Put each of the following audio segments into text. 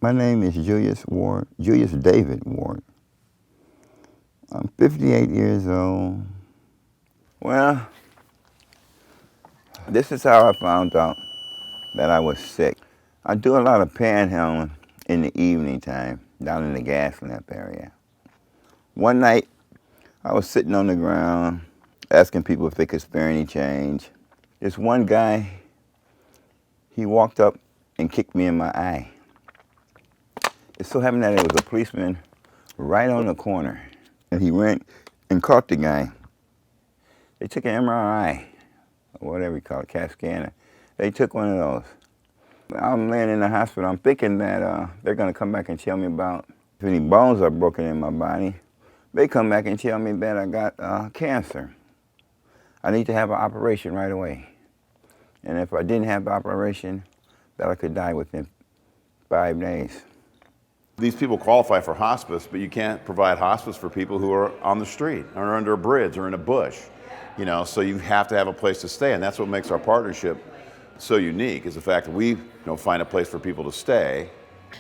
My name is Julius David Ward. I'm 58 years old. Well, this is how I found out that I was sick. I do a lot of panhandling in the evening time down in the gas lamp area. One night, I was sitting on the ground asking people if they could spare any change. This one guy, he walked up and kicked me in my eye. It so happened that there was a policeman right on the corner, and he went and caught the guy. They took an MRI, or whatever you call it, CAT scanner. They took one of those. I'm laying in the hospital. I'm thinking that they're going to come back and tell me about if any bones are broken in my body. They come back and tell me that I got cancer. I need to have an operation right away. And if I didn't have the operation, that I could die within 5 days. These people qualify for hospice, but you can't provide hospice for people who are on the street or under a bridge or in a bush. You know, so you have to have a place to stay, and that's what makes our partnership so unique, is the fact that we find a place for people to stay.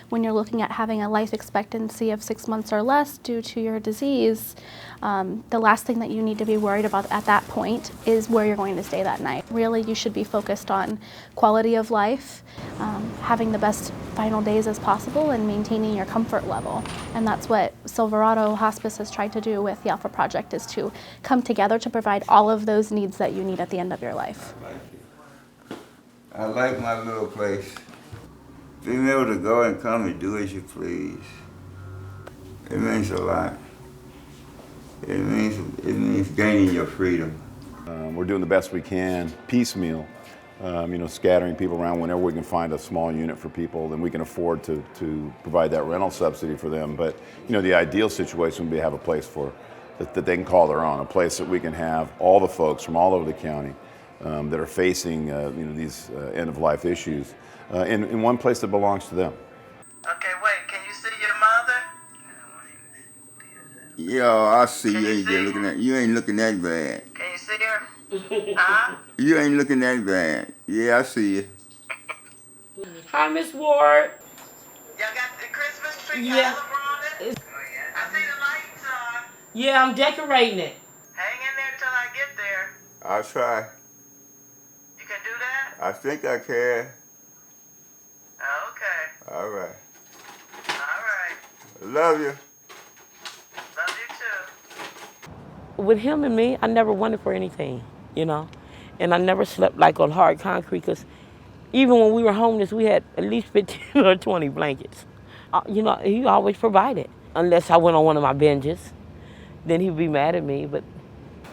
When you're looking at having a life expectancy of 6 months or less due to your disease, the last thing that you need to be worried about at that point is where you're going to stay that night. Really, you should be focused on quality of life, having the best final days as possible, and maintaining your comfort level. And that's what Silverado Hospice has tried to do with the Alpha Project, is to come together to provide all of those needs that you need at the end of your life. I like my little place. Being able to go and come and do as you please, it means a lot. It means gaining your freedom. We're doing the best we can, piecemeal, scattering people around whenever we can find a small unit for people, then we can afford to provide that rental subsidy for them. But the ideal situation would be to have a place that they can call their own, a place that we can have all the folks from all over the county that are facing these end-of-life issues in one place that belongs to them. Okay, wait, can you see your mother? Yo, I see you ain't looking that bad. Can you see her? Huh? You ain't looking that bad. Yeah, I see you. Hi, Miss Ward. Y'all got the Christmas tree? Yeah. I see the lights on. Yeah, I'm decorating it. Hang in there till I get there. I'll try. You can do that? I think I can. Okay. All right. All right. Love you. Love you too. With him and me, I never wanted for anything, and I never slept like on hard concrete, because even when we were homeless, we had at least 15 or 20 blankets. He always provided, unless I went on one of my binges. Then he'd be mad at me. But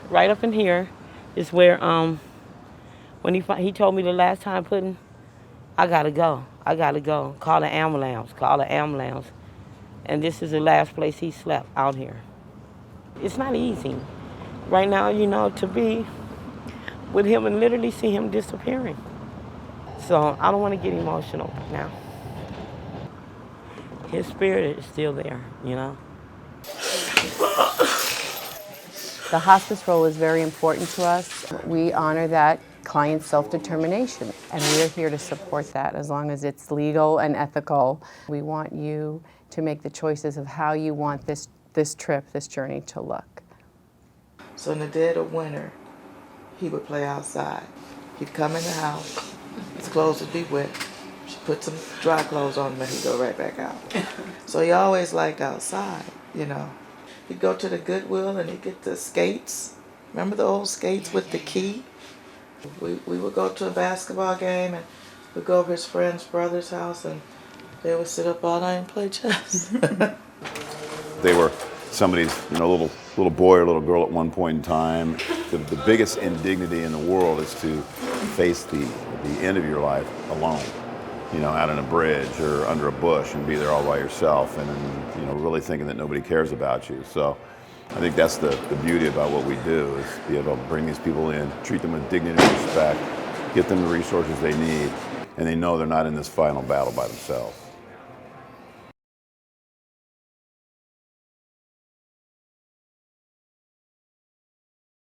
right up in here is where, when he told me the last time, I gotta go, call the ambulance. And this is the last place he slept, out here. It's not easy right now, to be with him and literally see him disappearing. So I don't want to get emotional now. His spirit is still there, The hospice role is very important to us. We honor that client's self-determination, and we're here to support that as long as it's legal and ethical. We want you to make the choices of how you want this journey to look. So in the dead of winter, he would play outside. He'd come in the house, his clothes would be wet. She'd put some dry clothes on him and he'd go right back out. So he always liked outside, He'd go to the Goodwill and he'd get the skates. Remember the old skates with the key? We would go to a basketball game and we'd go over his friend's brother's house and they would sit up all night and play chess. They were somebody's little boy or little girl at one point in time. The biggest indignity in the world is to face the end of your life alone, out on a bridge or under a bush and be there all by yourself and really thinking that nobody cares about you. So I think that's the beauty about what we do, is be able to bring these people in, treat them with dignity and respect, get them the resources they need, and they know they're not in this final battle by themselves.